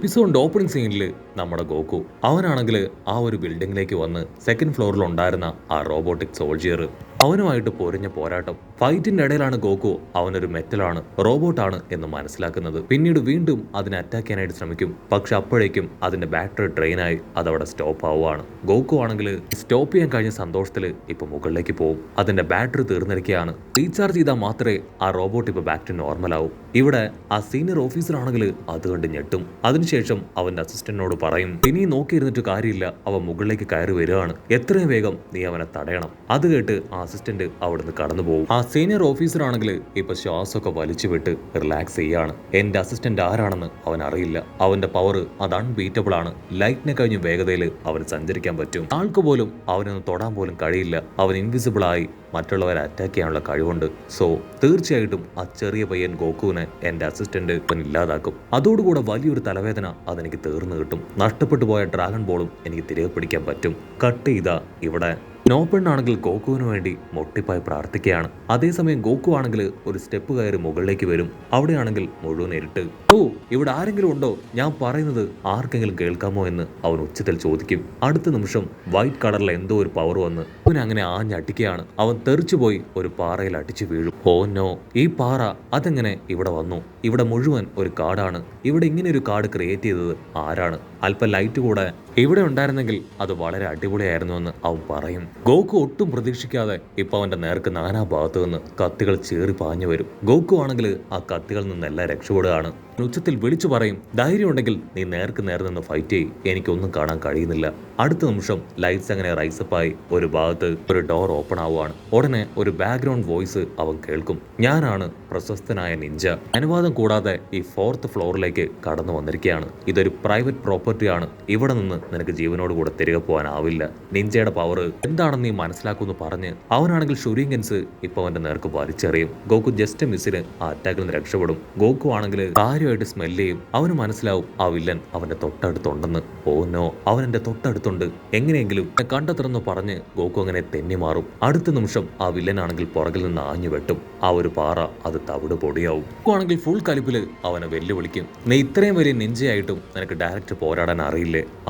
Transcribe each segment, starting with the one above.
എപ്പിസോഡിന്റെ opening സീനിൽ നമ്മുടെ Goku അവനാണെങ്കിൽ ആ ഒരു ബിൽഡിങ്ങിലേക്ക് വന്ന് സെക്കൻഡ് ഫ്ലോറിൽ ഉണ്ടായിരുന്ന ആ റോബോട്ടിക് സോൾജിയർ അവനുമായിട്ട് പൊരിഞ്ഞ പോരാട്ടം. ഫൈറ്റിന്റെ ഇടയിലാണ് ഗോക്കു അവനൊരു മെറ്റലാണ്, റോബോട്ടാണ് എന്ന് മനസ്സിലാക്കുന്നത്. പിന്നീട് വീണ്ടും അതിനെ അറ്റാക്ക് ചെയ്യാനായിട്ട് ശ്രമിക്കും. പക്ഷെ അപ്പോഴേക്കും അതിന്റെ ബാറ്ററി ഡ്രെയിനായി അതവിടെ സ്റ്റോപ്പ് ആവുകയാണ്. ഗോക്കു ആണെങ്കിൽ സ്റ്റോപ്പ് ചെയ്യാൻ കഴിഞ്ഞ സന്തോഷത്തിൽ ഇപ്പൊ മുകളിലേക്ക് പോകും. അതിന്റെ ബാറ്ററി തീർന്നിരിക്കുകയാണ്. റീചാർജ് ചെയ്താൽ മാത്രമേ ആ റോബോട്ട് ഇപ്പൊ ബാക്ക് ടു നോർമൽ ആവും. ഇവിടെ ആ സീനിയർ ഓഫീസർ ആണെങ്കിൽ അത് കണ്ട് ഞെട്ടും. അതിനുശേഷം അവന്റെ അസിസ്റ്റന്റിനോട് പറയും, ഇനി നോക്കിയിരുന്നിട്ട് കാര്യമില്ല, അവൻ മുകളിലേക്ക് കയറി വരികയാണ്, എത്രയും വേഗം നീ അവനെ തടയണം. അത് കേട്ട് ആ അസിസ്റ്റന്റ് അവിടുന്ന് കടന്നു പോകും. ആ സീനിയർ ഓഫീസർ ആണെങ്കിൽ ഇപ്പൊ ശ്വാസമൊക്കെ വലിച്ചു വിട്ട് റിലാക്സ് ചെയ്യാണ്. എന്റെ അസിസ്റ്റന്റ് ആരാണെന്ന് അവൻ അറിയില്ല, അവന്റെ പവർ അത് അൺബീറ്റബിൾ ആണ്, ലൈറ്റിനെ കഴിഞ്ഞ് വേഗതയിൽ അവന് സഞ്ചരിക്കാൻ പറ്റും, ആൾക്ക് പോലും അവനൊന്ന് തൊടാൻ പോലും കഴിയില്ല, അവൻ ഇൻവിസിബിൾ ആയി മറ്റുള്ളവരെ അറ്റാക്ക് ചെയ്യാനുള്ള കഴിവുണ്ട്. സോ തീർച്ചയായിട്ടും ആ ചെറിയ പയ്യൻ ഗോക്കുവിനെ എന്റെ അസിസ്റ്റന്റ് ഇല്ലാതാക്കും. അതോടുകൂടെ വലിയൊരു തലവേദന അതെനിക്ക് തീർന്നു കിട്ടും. നഷ്ടപ്പെട്ടു പോയ ഡ്രാഗൺ ബോളും എനിക്ക് തിരികെ പിടിക്കാൻ പറ്റും. കട്ട് ചെയ്താ ഇവിടെ നോപ്പെണ്ണാണെങ്കിൽ ഗോക്കുവിന് വേണ്ടി മൊട്ടിപ്പായി പ്രാർത്ഥിക്കുകയാണ്. അതേസമയം ഗോക്കു ആണെങ്കിൽ ഒരു സ്റ്റെപ്പ് കയറി മുകളിലേക്ക് വരും. അവിടെയാണെങ്കിൽ മുഴുവൻ ഇരുട്ട്. ഓ, ഇവിടെ ആരെങ്കിലും ഉണ്ടോ? ഞാൻ പറയുന്നത് ആർക്കെങ്കിലും കേൾക്കാമോ എന്ന് അവൻ ഉച്ചത്തിൽ ചോദിക്കും. അടുത്ത നിമിഷം വൈറ്റ് കളറിൽ എന്തോ ഒരു പവർ വന്ന് അവൻ അങ്ങനെ ആഞ്ഞടിക്കുകയാണ്. അവൻ തെറിച്ചുപോയി ഒരു പാറയിൽ അടിച്ചു വീഴും. ഓ നോ, ഈ പാറ അതെങ്ങനെ ഇവിടെ വന്നു? ഇവിടെ മുഴുവൻ ഒരു കാടാണ്. ഇവിടെ ഇങ്ങനെ ഒരു കാട് ക്രിയേറ്റ് ചെയ്തത് ആരാണ്? അല്പം ലൈറ്റ് കൂടെ ഇവിടെ ഉണ്ടായിരുന്നെങ്കിൽ അത് വളരെ അടിപൊളിയായിരുന്നു എന്ന് അവൻ പറയും. ഗോക്കു ഒട്ടും പ്രതീക്ഷിക്കാതെ ഇപ്പൊ അവന്റെ നേർക്ക് നാനാ ഭാഗത്തു നിന്ന് കത്തികൾ ചീറി പാഞ്ഞു വരും. ഗോക്കു ആണെങ്കിൽ ആ കത്തികളിൽ നിന്നെല്ലാം രക്ഷപ്പെടുകയാണ്. ഉച്ചത്തിൽ വിളിച്ചു പറയും, ധൈര്യം ഉണ്ടെങ്കിൽ നീ നേർക്ക് നേരെ നിന്ന് ഫൈറ്റ് ചെയ്യ്, എനിക്കൊന്നും കാണാൻ കഴിയുന്നില്ല. അടുത്ത നിമിഷം ലൈറ്റ്സ് അങ്ങനെ റൈസപ്പായി ഒരു ഭാഗത്ത് ഒരു ഡോർ ഓപ്പൺ ആവുകയാണ്. ഉടനെ ഒരു ബാക്ക്ഗ്രൗണ്ട് വോയിസ് അവൻ കേൾക്കും. ഞാനാണ് പ്രശസ്തനായ നിഞ്ച. അനുവാദം കൂടാതെ ഈ 4th ഫ്ലോറിലേക്ക് കടന്നു വന്നിരിക്കുകയാണ്. ഇതൊരു പ്രൈവറ്റ് പ്രോപ്പർട്ടിയാണ്. ഇവിടെ നിന്ന് നിനക്ക് ജീവനോട് കൂടെ തിരികെ പോകാനാവില്ല. നിഞ്ചയുടെ പവർ എന്താണെന്ന് നീ മനസ്സിലാക്കുമെന്ന് പറഞ്ഞ് അവനാണെങ്കിൽ ഷുരിങ്കൻസ് ഇപ്പൊ അവന്റെ നേർക്ക് വലിച്ചെറിയും. ഗോക്കു ജസ്റ്റ് മിസ്സിന് ആ അറ്റാക്കിൽ നിന്ന് രക്ഷപ്പെടും. ഗോക്കു ആണെങ്കിൽ കാര്യമായിട്ട് സ്മെല് ചെയ്യും. അവന് മനസ്സിലാവും ആ വില്ലൻ അവന്റെ തൊട്ടടുത്തുണ്ടെന്ന്. ഓ നോ, അവൻ എന്റെ തൊട്ടടുത്തുണ്ട്, എങ്ങനെയെങ്കിലും കണ്ടെത്തണമെന്ന് പറഞ്ഞ് ഗോക്കു അങ്ങനെ തെന്നി മാറും. അടുത്ത നിമിഷം ആ വില്ലനാണെങ്കിൽ പുറകിൽ നിന്ന് ആഞ്ഞു വെട്ടും. ആ ഒരു പാറ അത് തവിട് പൊടിയാവും. ഗോക്കു ആണെങ്കിൽ ഫുൾ കലിപ്പില് അവനെ വെല്ലുവിളിക്കും. നീ ഇത്രയും വലിയ നിഞ്ചയായിട്ടും നിനക്ക് ഡയറക്റ്റ് പോരാടാൻ അറിയില്ലേ?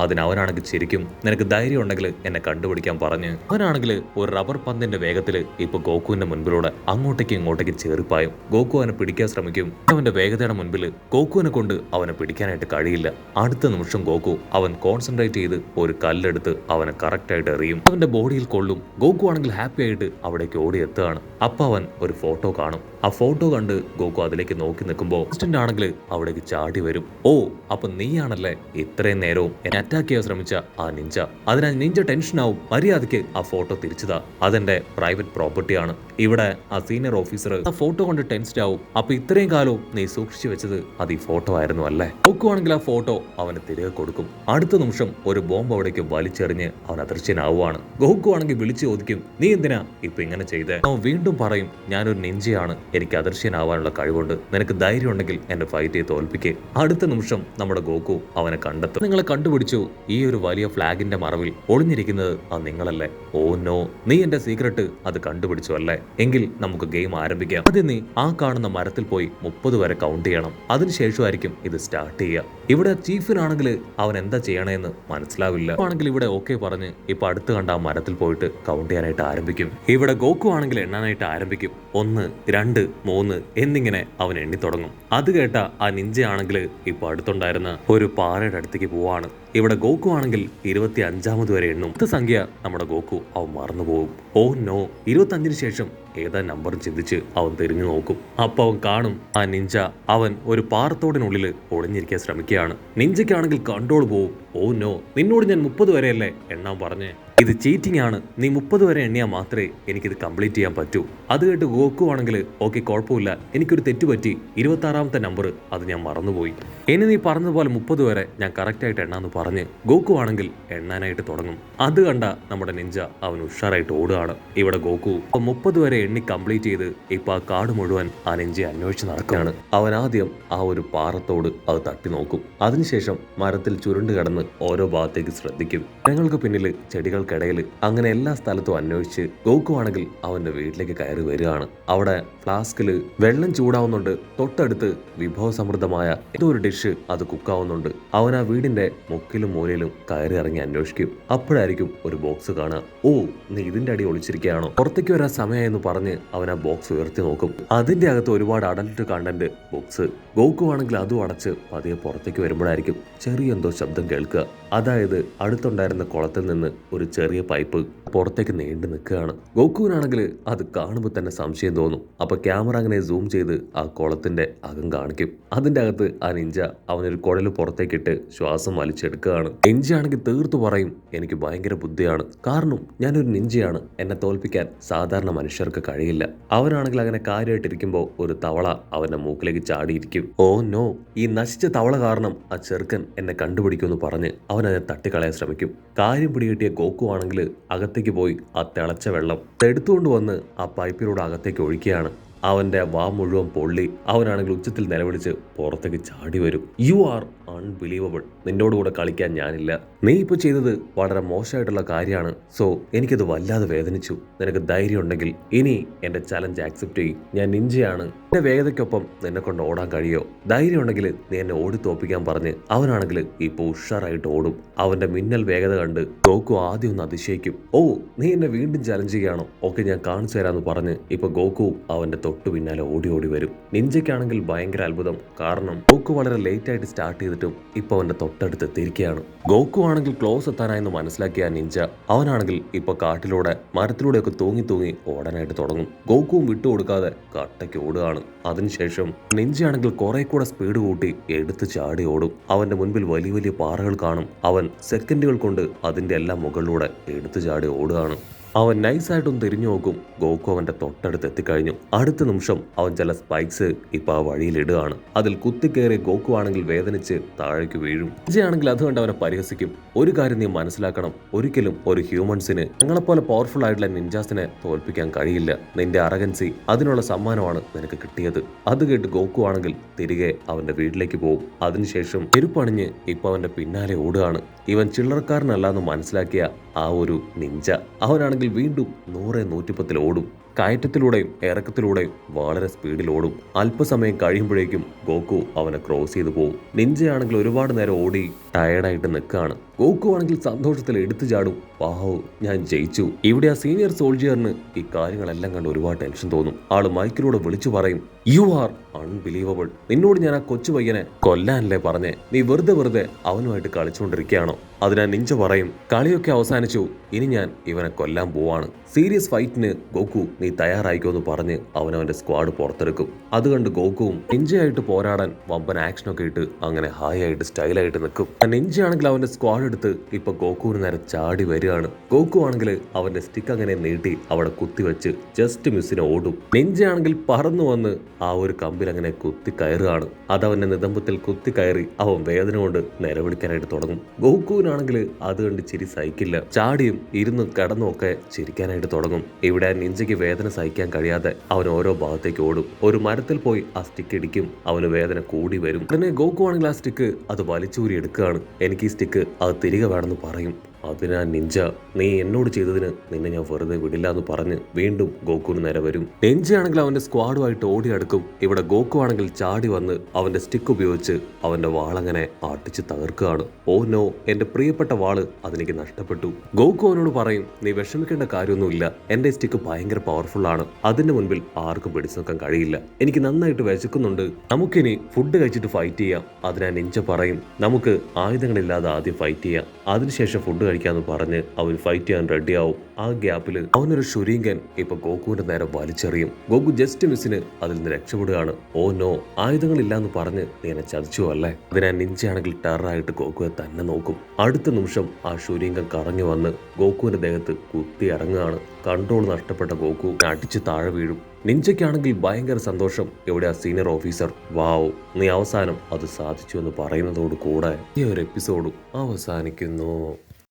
അവനാണെങ്കിൽ ശരിക്കും നിനക്ക് ധൈര്യം ഉണ്ടെങ്കിൽ എന്നെ കണ്ടുപിടിക്കാൻ പറഞ്ഞ് അവനാണെങ്കിൽ ഒരു റബ്ബർ പന്തിന്റെ വേഗത്തിൽ ഇപ്പൊ ഗോക്കുവിന്റെ മുൻപിലൂടെ അങ്ങോട്ടേക്ക് ഇങ്ങോട്ടേക്ക് ചേറിപ്പായും. ഗോക്കു അവനെ പിടിക്കാൻ ശ്രമിക്കും. അവന്റെ വേഗതയുടെ മുൻപിൽ ഗോക്കുവിനെ കൊണ്ട് അവനെ പിടിക്കാനായിട്ട് കഴിയില്ല. അടുത്ത നിമിഷം ഗോക്കു അവൻ കോൺസെൻട്രേറ്റ് ചെയ്ത് ഒരു കല്ലെടുത്ത് അവനെ കറക്റ്റ് ആയിട്ട് എറിയും. അവന്റെ ബോഡിയിൽ കൊള്ളും. ഗോക്കു ആണെങ്കിൽ ഹാപ്പി ആയിട്ട് അവിടേക്ക് ഓടി എത്തുകയാണ്. അപ്പൊ അവൻ ഒരു ഫോട്ടോ കാണും. ആ ഫോട്ടോ കണ്ട് ഗോക്കു അതിലേക്ക് നോക്കി നിൽക്കുമ്പോൾ അസിസ്റ്റന്റ് ആണെങ്കിൽ അവിടേക്ക് ചാടി വരും. ഓ, അപ്പൊ നീയാണല്ലേ ഇത്രയും നേരവും എന്നെ അറ്റാക്ക് ചെയ്യാൻ ശ്രമിച്ച ആ നിഞ്ച? അതിനാൽ നിഞ്ച ടെൻഷൻ ആവും. മര്യാദയ്ക്ക് ആ ഫോട്ടോ തിരിച്ചതാ, അതെന്റെ പ്രൈവറ്റ് പ്രോപ്പർട്ടിയാണ്. ഇവിടെ ആ സീനിയർ ഓഫീസർ ആ ഫോട്ടോ കൊണ്ട് ടെൻസ്ഡ് ആവും. അപ്പൊ ഇത്രയും കാലവും നീ സൂക്ഷിച്ചു വെച്ചത് അത് ഈ ഫോട്ടോ ആയിരുന്നു അല്ലേ? ഗോക്കു ആണെങ്കിൽ ആ ഫോട്ടോ അവന് തിരികെ കൊടുക്കും. അടുത്ത നിമിഷം ഒരു ബോംബ് അവിടേക്ക് വലിച്ചെറിഞ്ഞ് അവൻ അദൃശ്യനാവുകയാണ്. ഗോക്കു ആണെങ്കിൽ വിളിച്ചു ചോദിക്കും, നീ എന്തിനാ ഇപ്പൊ ഇങ്ങനെ ചെയ്തേ? അവൻ വീണ്ടും പറയും, ഞാനൊരു നിഞ്ചയാണ്, എനിക്ക് അദൃശ്യനാവാനുള്ള കഴിവുണ്ട്, നിനക്ക് ധൈര്യം ഉണ്ടെങ്കിൽ എന്റെ ഫൈറ്റ് തോൽപ്പിക്കേ. അടുത്ത നിമിഷം നമ്മുടെ ഗോക്കു അവനെ കണ്ടെത്തും. നിങ്ങളെ കണ്ടുപിടിച്ചു, ഈ ഒരു വലിയ ഫ്ലാഗിന്റെ മറവിൽ ഒളിഞ്ഞിരിക്കുന്നത് ആ നിങ്ങളല്ലേ? ഓ നോ, നീ എന്റെ സീക്രട്ട് അത് കണ്ടുപിടിച്ചു അല്ലേ? എങ്കിൽ നമുക്ക് ഗെയിം ആരംഭിക്കാം. ആദ്യം നീ ആ കാണുന്ന മരത്തിൽ പോയി 30 വരെ കൗണ്ട് ചെയ്യണം. അതിനുശേഷമായിരിക്കും ഇത് സ്റ്റാർട്ട് ചെയ്യുക. ഇവിടെ ചീഫിനാണെങ്കിൽ അവൻ എന്താ ചെയ്യണേന്ന് മനസ്സിലാവില്ല. ആണെങ്കിൽ ഇവിടെ ഓക്കെ പറഞ്ഞ് ഇപ്പൊ അടുത്ത് കണ്ട ആ മരത്തിൽ പോയിട്ട് കൗണ്ട് ചെയ്യാനായിട്ട് ആരംഭിക്കും. ഇവിടെ ഗോക്കു ആണെങ്കിൽ എണ്ണാനായിട്ട് ആരംഭിക്കും. 1, 2, 3 എന്നിങ്ങനെ അവൻ എണ്ണി തുടങ്ങും. അത് കേട്ട ആ നിഞ്ച ആണെങ്കിൽ ഇപ്പൊ അടുത്തുണ്ടായിരുന്ന ഒരു പാറയുടെ അടുത്തേക്ക് പോവാണ്. ഇവിടെ ഗോക്കു ആണെങ്കിൽ 25ാമത് വരെ എണ്ണും. അടുത്ത സംഖ്യ നമ്മുടെ ഗോക്കു അവൻ മറന്നുപോകും. ഓ നോ, 25ന് ശേഷം ഏതാ നമ്പർ ചിന്തിച്ച് അവൻ തിരിഞ്ഞു നോക്കും. അപ്പൊ അവൻ കാണും ആ നിഞ്ച അവൻ ഒരു പാറത്തോടിനുള്ളിൽ ഒളിഞ്ഞിരിക്കാൻ ശ്രമിക്കുകയാണ്. നിഞ്ചയ്ക്കാണെങ്കിൽ കൺട്രോൾ പോവും. ഓ നോ, നിന്നോട് ഞാൻ 30 വരെയല്ലേ എണ്ണാൻ പറഞ്ഞേ? ഇത് ചീറ്റിംഗ് ആണ്. നീ 30 വരെ എണ്ണിയാൽ മാത്രമേ എനിക്കിത് കംപ്ലീറ്റ് ചെയ്യാൻ പറ്റൂ. അത് കേട്ട് ഗോക്കു ആണെങ്കിൽ ഓക്കെ കുഴപ്പമില്ല, എനിക്കൊരു തെറ്റുപറ്റി, 26ാമത്തെ നമ്പർ അത് ഞാൻ മറന്നുപോയി, ഇനി നീ പറഞ്ഞതുപോലെ 30 വരെ ഞാൻ കറക്റ്റായിട്ട് എണ്ണാന്ന് പറഞ്ഞ് ഗോക്കു ആണെങ്കിൽ എണ്ണാനായിട്ട് തുടങ്ങും. അത് കണ്ട നമ്മുടെ നിഞ്ച അവൻ ഉഷാറായിട്ട് ഓടുകയാണ്. ഇവിടെ ഗോക്കു 30 വരെ എണ്ണി കംപ്ലീറ്റ് ചെയ്ത് ഇപ്പൊ ആ കാട് മുഴുവൻ ആ നിഞ്ചയെ അന്വേഷിച്ച് നടക്കുകയാണ്. അവൻ ആദ്യം ആ ഒരു പാറത്തോട് അത് തട്ടി നോക്കും. അതിനുശേഷം മരത്തിൽ ചുരുണ്ട് കിടന്ന് ഓരോ ഭാഗത്തേക്ക് ശ്രദ്ധിക്കും. മരങ്ങൾക്ക് പിന്നിൽ, ചെടികൾക്കിടയിൽ, അങ്ങനെ എല്ലാ സ്ഥലത്തും അന്വേഷിച്ച് ഗോക്കു ആണെങ്കിൽ അവന്റെ വീട്ടിലേക്ക് കയറി വരികയാണ്. അവിടെ ഫ്ലാസ്കിൽ വെള്ളം ചൂടാവുന്നുണ്ട്. തൊട്ടടുത്ത് വിഭവസമൃദ്ധമായ ഏതോ ഒരു ഡിഷ് അത് കുക്കാവുന്നുണ്ട്. അവൻ ആ വീടിന്റെ മുക്കിലും മൂലയിലും കയറി ഇറങ്ങി അന്വേഷിക്കും. അപ്പോഴായിരിക്കും ഒരു ബോക്സ് കാണുക. ഓ, നീ ഇതിന്റെ അടി ഒളിച്ചിരിക്കുകയാണോ? പുറത്തേക്ക് വരാൻ സമയമെന്ന് പറഞ്ഞ് അവൻ ആ ബോക്സ് ഉയർത്തി നോക്കും. അതിന്റെ അകത്ത് ഒരുപാട് അഡൽട്ട് കണ്ടന്റ് ബുക്സ്. ഗോക്കു ആണെങ്കിൽ അതും അടച്ച് പതിയെ പുറത്തേക്ക് വരുമ്പോഴായിരിക്കും ചെറിയ എന്തോ ശബ്ദം കേൾക്കുക. അതായത് അടുത്തുണ്ടായിരുന്ന കുളത്തിൽ നിന്ന് ഒരു ചെറിയ പൈപ്പ് പുറത്തേക്ക് നീണ്ടു നിൽക്കുകയാണ്. ഗോക്കുവിനാണെങ്കിൽ അത് കാണുമ്പോൾ തന്നെ സംശയം തോന്നും. അപ്പൊ ക്യാമറ അങ്ങനെ സൂം ചെയ്ത് ആ കുളത്തിന്റെ അകം കാണിക്കും. അതിന്റെ അകത്ത് ആ നിഞ്ച അവനൊരു കുഴൽ പുറത്തേക്കിട്ട് ശ്വാസം വലിച്ചെടുക്കുകയാണ്. നിഞ്ച ആണെങ്കിൽ തീർത്തു പറയും, എനിക്ക് ഭയങ്കര ബുദ്ധിയാണ്, കാരണം ഞാനൊരു നിഞ്ചയാണ്, എന്നെ തോൽപ്പിക്കാൻ സാധാരണ മനുഷ്യർക്ക് കഴിയില്ല. അവനാണെങ്കിൽ അങ്ങനെ കാര്യമായിട്ടിരിക്കുമ്പോൾ ഒരു തവള അവന്റെ മൂക്കിലേക്ക് ചാടിയിരിക്കും. ഓ നോ, ഈ നശിച്ച തവള കാരണം ആ ചെറുക്കൻ എന്നെ കണ്ടുപിടിക്കുമെന്ന് പറഞ്ഞ് അവൻ അതിനെ തട്ടിക്കളയാൻ ശ്രമിക്കും. കാര്യം പിടികിട്ടിയ ഗോക്കു ആണെങ്കിൽ അകത്തേക്ക് പോയി ആ തിളച്ച വെള്ളം എടുത്തുകൊണ്ട് വന്ന് ആ പൈപ്പിലൂടെ അകത്തേക്ക് ഒഴിക്കുകയാണ്. അവന്റെ വാ മുഴുവൻ പൊള്ളി അവനാണെങ്കിൽ ഉച്ചത്തിൽ നിലവിളിച്ച് പുറത്തേക്ക് ചാടി വരും. യു ആർ അൺബിലീവബിൾ, നിന്നോട് കൂടെ കളിക്കാൻ ഞാനില്ല. നീ ഇപ്പൊ ചെയ്തത് വളരെ മോശമായിട്ടുള്ള കാര്യമാണ്. സോ എനിക്കത് വല്ലാതെ വേദനിച്ചു. നിനക്ക് ധൈര്യം ഉണ്ടെങ്കിൽ ഇനി എന്റെ ചലഞ്ച് ആക്സെപ്റ്റ് ചെയ്യും. ഞാൻ നിഞ്ചയാണ്, എന്റെ വേഗതയ്ക്കൊപ്പം നിന്നെ കൊണ്ട് ഓടാൻ കഴിയോ? ധൈര്യം ഉണ്ടെങ്കിൽ നീ എന്നെ ഓടി തോപ്പിക്കാൻ പറഞ്ഞ് അവനാണെങ്കിൽ ഇപ്പൊ ഉഷാറായിട്ട് ഓടും. അവന്റെ മിന്നൽ വേഗത കണ്ട് ഗോക്കു ആദ്യം ഒന്ന് അതിശയിക്കും. ഓ, നീ എന്നെ വീണ്ടും ചലഞ്ച് ചെയ്യാണോ? ഓക്കെ, ഞാൻ കാണിച്ചു തരാന്ന് പറഞ്ഞ് ഇപ്പൊ ഗോക്കു അവന്റെ തൊട്ടു പിന്നാലെ ഓടി ഓടി വരും. നിഞ്ചയ്ക്കാണെങ്കിൽ ഭയങ്കര അത്ഭുതം, കാരണം ഗോക്കു വളരെ ലേറ്റ് ആയിട്ട് സ്റ്റാർട്ട് ചെയ്തിട്ടും ഇപ്പൊ അവന്റെ തൊട്ടടുത്ത് എത്തിയിരിക്കുകയാണ്. ഗോക്കു ആണെങ്കിൽ ക്ലോസ് എത്താനായെന്ന് മനസ്സിലാക്കിയ നിഞ്ച അവനാണെങ്കിൽ ഇപ്പൊ കാട്ടിലൂടെ മരത്തിലൂടെയൊക്കെ തൂങ്ങി തൂങ്ങി ഓടാനായിട്ട് തുടങ്ങും. ഗോക്കുവും വിട്ടുകൊടുക്കാതെ കട്ടയ്ക്ക് ഓടുകയാണ്. അതിനുശേഷം നിഞ്ചയാണെങ്കിൽ കുറെ കൂടെ സ്പീഡ് കൂട്ടി എടുത്ത് ചാടി ഓടും. അവന്റെ മുൻപിൽ വലിയ വലിയ പാറകൾ കാണും. അവൻ സെക്കൻഡുകൾ കൊണ്ട് അതിന്റെ എല്ലാം മുകളിലൂടെ എടുത്തു ചാടി ഓടുകയാണ്. അവൻ നൈസായിട്ടൊന്ന് തിരിഞ്ഞു നോക്കും. ഗോക്കു അവന്റെ തൊട്ടടുത്ത് എത്തിക്കഴിഞ്ഞു. അടുത്ത നിമിഷം അവൻ ചില സ്പൈക്സ് ഇപ്പൊ ആ വഴിയിൽ ഇടുകയാണ്. അതിൽ കുത്തിക്കേറി ഗോക്കു ആണെങ്കിൽ വേദനിച്ച് താഴേക്ക് വീഴും. വിജയാണെങ്കിൽ അത് കണ്ട് അവനെ പരിഹസിക്കും. ഒരു കാര്യം നീ മനസ്സിലാക്കണം, ഒരിക്കലും ഒരു ഹ്യൂമൻസിന് ഞങ്ങളെപ്പോലെ പവർഫുൾ ആയിട്ടുള്ള നിഞ്ചാസിനെ തോൽപ്പിക്കാൻ കഴിയില്ല. നിന്റെ അറഗൻസി, അതിനുള്ള സമ്മാനമാണ് നിനക്ക് കിട്ടിയത്. അത് കേട്ട് ഗോക്കു ആണെങ്കിൽ തിരികെ അവന്റെ വീട്ടിലേക്ക് പോകും. അതിനുശേഷം ചെരുപ്പണിഞ്ഞ് ഇപ്പൊ അവന്റെ പിന്നാലെ ഓടുകയാണ്. ഇവൻ ചില്ലറക്കാരനല്ലാന്ന് മനസ്സിലാക്കിയ ആ ഒരു നിഞ്ച അവനാണെങ്കിൽ വീണ്ടും 100-110 ഓടും. കയറ്റത്തിലൂടെയും ഇറക്കത്തിലൂടെയും വളരെ സ്പീഡിൽ ഓടും. അല്പസമയം കഴിയുമ്പോഴേക്കും ഗോക്കു അവനെ ക്രോസ് ചെയ്തു പോകും. നിഞ്ചയാണെങ്കിൽ ഒരുപാട് നേരം ഓടി ടയർഡായിട്ട് നിൽക്കുകയാണ്. ഗോക്കു ആണെങ്കിൽ സന്തോഷത്തിൽ എടുത്തു ചാടും. വാഹോ, ഞാൻ ജയിച്ചു. ഇവിടെ ആ സീനിയർ സോൾജിയറിന് ഈ കാര്യങ്ങളെല്ലാം കണ്ട് ഒരുപാട് ടെൻഷൻ തോന്നും. ആള് മൈക്കിലൂടെ വിളിച്ചു പറയും, യു ആർ അൺബിലീവബിൾ, നിന്നോട് ഞാൻ ആ കൊച്ചു പയ്യനെ കൊല്ലാനല്ലേ പറഞ്ഞേ? നീ വെറുതെ അവനുമായിട്ട് കളിച്ചുകൊണ്ടിരിക്കുകയാണോ? അതിനാ നിഞ്ച പറയും, കളിയൊക്കെ അവസാനിച്ചു, ഇനി ഞാൻ ഇവനെ കൊല്ലാൻ പോവാണ്. സീരിയസ് ഫൈറ്റിന് ഗോക്കു നീ തയ്യാറായിക്കോന്ന് പറഞ്ഞ് അവനവന്റെ സ്ക്വാഡ് പുറത്തെടുക്കും. അത് കണ്ട് ഗോക്കുവും നിഞ്ചയായിട്ട് പോരാടാൻ വമ്പൻ ആക്ഷനൊക്കെ ഇട്ട് അങ്ങനെ ഹായ് ആയിട്ട് സ്റ്റൈലായിട്ട് നിൽക്കും. നിഞ്ചയാണെങ്കിൽ അവന്റെ സ്ക്വാഡ് എടുത്ത് ഇപ്പൊ ഗോക്കുവിന് നേരെ ചാടി വരികയാണ്. ഗോക്കു ആണെങ്കിൽ അവന്റെ സ്റ്റിക്ക് അങ്ങനെ നീട്ടി അവിടെ കുത്തിവെച്ച് ജസ്റ്റ് മിസ്സിനെ ഓടും. നിഞ്ചയാണെങ്കിൽ പറന്നു വന്ന് ആ ഒരു കമ്പിൽ അങ്ങനെ കുത്തി കയറുകയാണ്. അതവന്റെ നിതംബത്തിൽ കുത്തി കയറി അവൻ വേദന കൊണ്ട് നിലവിളിക്കാനായിട്ട് തുടങ്ങും. ഗോക്കുവിനാണെങ്കിൽ അത് കണ്ട് ചിരി സഹിക്കില്ല. ചാടിയും ഇരുന്നും കിടന്നും ഒക്കെ ചിരിക്കാനായിട്ട് തുടങ്ങും. ഇവിടെ നിഞ്ചയ്ക്ക് വേദന സഹിക്കാൻ കഴിയാതെ അവൻ ഓരോ ഭാഗത്തേക്ക് ഓടും. ഒരു മരത്തിൽ പോയി ആ സ്റ്റിക്ക് ഇടിക്കും. അവന് വേദന കൂടി വരും. ഉടനെ ഗോക്കു ആണെങ്കിൽ ആ സ്റ്റിക്ക് അത് വലിച്ചൂരി എടുക്കുകയാണ്. എനിക്ക് ഈ സ്റ്റിക്ക് അത് തിരികെ വേണമെന്ന് പറയും. അതിനാ നിഞ്ച, നീ എന്നോട് ചെയ്തതിന് നിന്നെ ഞാൻ വെറുതെ വിടില്ല എന്ന് പറഞ്ഞ് വീണ്ടും ഗോക്കുവിന് നേരെ വരും. നിഞ്ചയാണെങ്കിൽ അവന്റെ സ്ക്വാഡുമായിട്ട് ഓടിയെടുക്കും. ഇവിടെ ഗോക്കു ആണെങ്കിൽ ചാടി വന്ന് അവന്റെ സ്റ്റിക്ക് ഉപയോഗിച്ച് അവന്റെ വാളങ്ങനെ ആട്ടിച്ച് തകർക്കുകയാണ്. ഓ നോ, എന്റെ പ്രിയപ്പെട്ട വാള് അതെനിക്ക് നഷ്ടപ്പെട്ടു. ഗോക്കു അവനോട് പറയും, നീ വിഷമിക്കേണ്ട കാര്യമൊന്നുമില്ല, എന്റെ സ്റ്റിക്ക് ഭയങ്കര പവർഫുൾ ആണ്, അതിന്റെ മുൻപിൽ ആർക്കും പിടിച്ചു നിൽക്കാൻ കഴിയില്ല. എനിക്ക് നന്നായിട്ട് വിശക്കുന്നുണ്ട്, നമുക്കിനി ഫുഡ് കഴിച്ചിട്ട് ഫൈറ്റ് ചെയ്യാം. അതിനാ നിഞ്ച പറയും, നമുക്ക് ആയുധങ്ങളില്ലാതെ ആദ്യം ഫൈറ്റ് ചെയ്യാം, അതിനുശേഷം ഫുഡ് കഴിക്കാന്ന് പറഞ്ഞ് അവൻ ഫൈറ്റ് ചെയ്യാൻ റെഡിയാവും. ആ ഗ്യാപ്പിൽ അവനൊരു ഷുരീങ്കൻ ഇപ്പൊ ഗോക്കുവിന്റെ നേരെ വലിച്ചെറിയും. ഗോക്കു ജസ്റ്റ് മിസ്സിന് അതിൽ നിന്ന് രക്ഷപ്പെടുകയാണ്. ഓ നോ, ആയുധങ്ങളില്ലാന്ന് പറഞ്ഞ് നീ എന്നെ ചതിച്ചു അല്ലേ? അതിനാ നിഞ്ചയാണെങ്കിൽ ടെററായിട്ട് ഗോക്കുവെ തന്നെ നോക്കും. അടുത്ത നിമിഷം ആ ഷുരീങ്കൻ കറങ്ങി വന്ന് ഗോക്കുവിന്റെ ദേഹത്ത് കുത്തി ഇറങ്ങുകയാണ്. കൺട്രോൾ നഷ്ടപ്പെട്ട ഗോക്കു അടിച്ച് താഴെ വീഴും. നിഞ്ചയ്ക്കാണെങ്കിൽ ഭയങ്കര സന്തോഷം. ഇവിടെ ആ സീനിയർ ഓഫീസർ, വാവ്, നീ അവസാനം അത് സാധിച്ചു എന്ന് പറയുന്നതോട് കൂടെ ഈ ഒരു എപ്പിസോഡും അവസാനിക്കുന്നു.